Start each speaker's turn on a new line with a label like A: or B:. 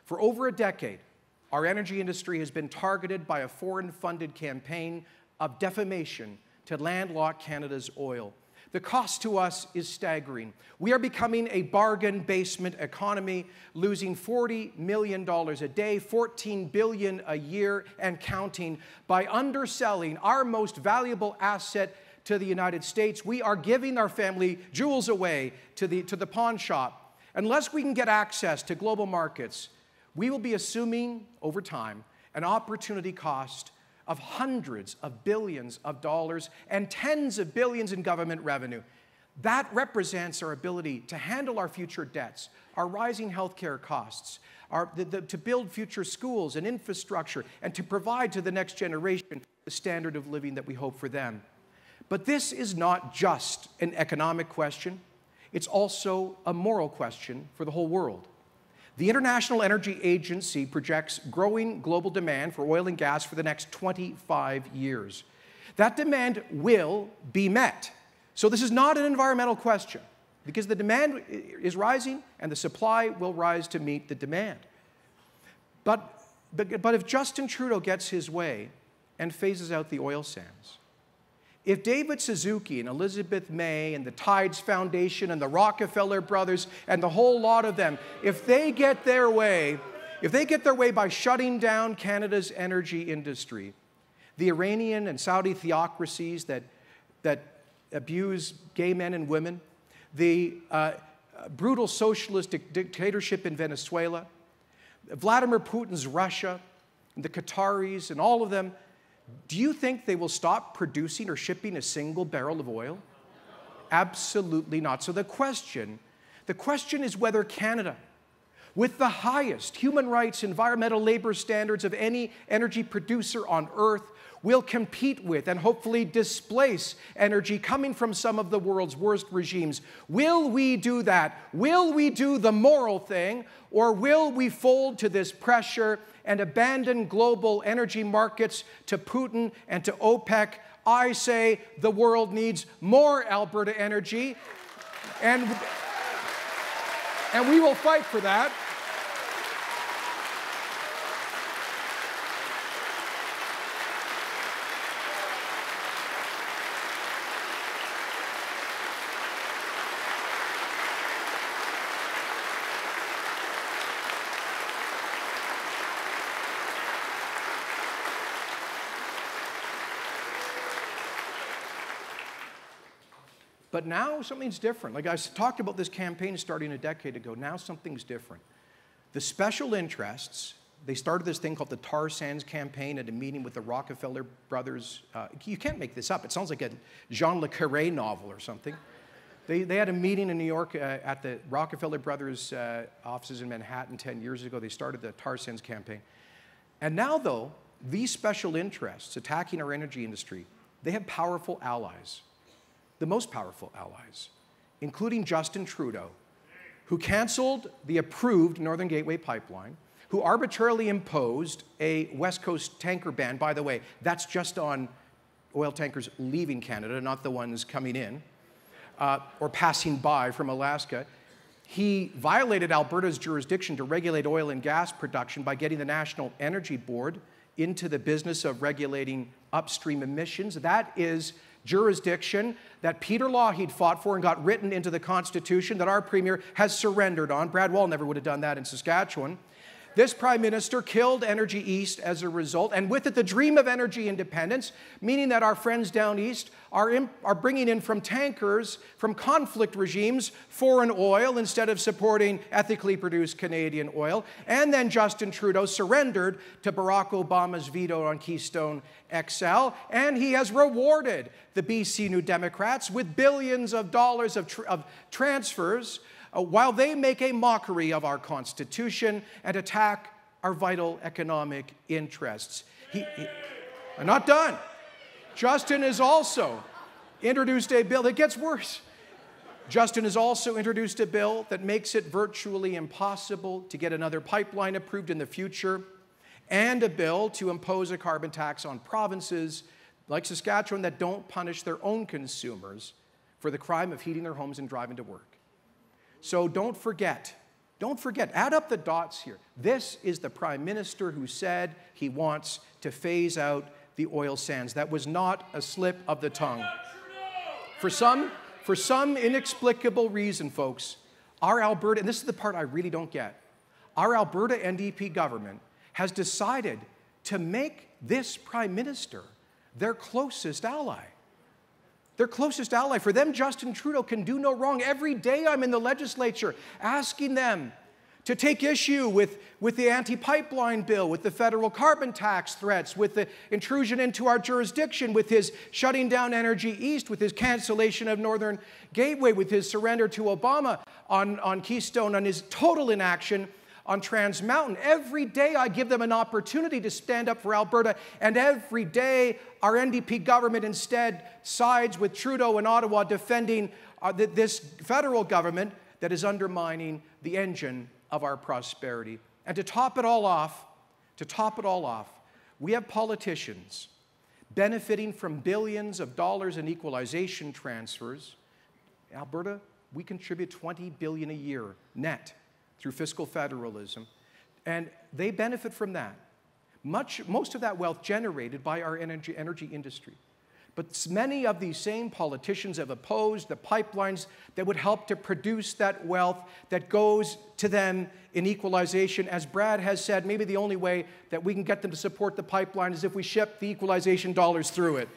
A: For over a decade, our energy industry has been targeted by a foreign-funded campaign of defamation to landlock Canada's oil. The cost to us is staggering. We are becoming a bargain basement economy, losing $40 million a day, $14 billion a year, and counting by underselling our most valuable asset to the United States. We are giving our family jewels away to the pawn shop. Unless we can get access to global markets, we will be assuming over time an opportunity cost of hundreds of billions of dollars and tens of billions in government revenue. That represents our ability to handle our future debts, our rising healthcare costs, to build future schools and infrastructure, and to provide to the next generation the standard of living that we hope for them. But this is not just an economic question. It's also a moral question for the whole world. The International Energy Agency projects growing global demand for oil and gas for the next 25 years. That demand will be met. So this is not an environmental question, because the demand is rising and the supply will rise to meet the demand. But if Justin Trudeau gets his way and phases out the oil sands, if David Suzuki and Elizabeth May and the Tides Foundation and the Rockefeller brothers and the whole lot of them, if they get their way by shutting down Canada's energy industry, the Iranian and Saudi theocracies that abuse gay men and women, the brutal socialist dictatorship in Venezuela, Vladimir Putin's Russia, and the Qataris and all of them, do you think they will stop producing or shipping a single barrel of oil? Absolutely not. So the question is whether Canada, with the highest human rights, environmental, labor standards of any energy producer on earth, will compete with and hopefully displace energy coming from some of the world's worst regimes. Will we do that? Will we do the moral thing, or will we fold to this pressure and abandon global energy markets to Putin and to OPEC? I say the world needs more Alberta energy, and we will fight for that. But now something's different. Like I talked about this campaign starting a decade ago. Now something's different. The special interests, they started this thing called the tar sands campaign at a meeting with the Rockefeller brothers. You can't make this up. It sounds like a Jean Le Carré novel or something. They had a meeting in New York at the Rockefeller brothers' offices in Manhattan 10 years ago. They started the tar sands campaign. And now, though, these special interests attacking our energy industry, they have powerful allies. The most powerful allies, including Justin Trudeau, who canceled the approved Northern Gateway pipeline, who arbitrarily imposed a West Coast tanker ban. By the way, that's just on oil tankers leaving Canada, not the ones coming in or passing by from Alaska. He violated Alberta's jurisdiction to regulate oil and gas production by getting the National Energy Board into the business of regulating upstream emissions. That is jurisdiction that Peter Lougheed fought for and got written into the Constitution that our Premier has surrendered on. Brad Wall never would have done that in Saskatchewan. This Prime Minister killed Energy East as a result, and with it the dream of energy independence, meaning that our friends down east are bringing in from tankers, from conflict regimes, foreign oil instead of supporting ethically produced Canadian oil. And then Justin Trudeau surrendered to Barack Obama's veto on Keystone XL, and he has rewarded the BC New Democrats with billions of dollars of transfers while they make a mockery of our Constitution and attack our vital economic interests. I'm not done. Justin has also introduced a bill that gets worse. Justin has also introduced a bill that makes it virtually impossible to get another pipeline approved in the future, and a bill to impose a carbon tax on provinces like Saskatchewan that don't punish their own consumers for the crime of heating their homes and driving to work. So don't forget Don't forget, add up the dots here. This is the Prime Minister who said he wants to phase out the oil sands. That was not a slip of the tongue. For some inexplicable reason, folks, our Alberta, and this is the part I really don't get, our Alberta NDP government has decided to make this Prime Minister their closest ally. Their closest ally. For them, Justin Trudeau can do no wrong. Every day I'm in the legislature asking them to take issue with the anti-pipeline bill, with the federal carbon tax threats, with the intrusion into our jurisdiction, with his shutting down Energy East, with his cancellation of Northern Gateway, with his surrender to Obama on Keystone, on his total inaction on Trans Mountain. Every day I give them an opportunity to stand up for Alberta, and every day our NDP government instead sides with Trudeau in Ottawa defending this federal government that is undermining the engine of our prosperity. And to top it all off, we have politicians benefiting from billions of dollars in equalization transfers. Alberta, we contribute $20 billion a year net through fiscal federalism, and they benefit from that. Most of that wealth generated by our energy industry. But many of these same politicians have opposed the pipelines that would help to produce that wealth that goes to them in equalization. As Brad has said, maybe the only way that we can get them to support the pipeline is if we ship the equalization dollars through it.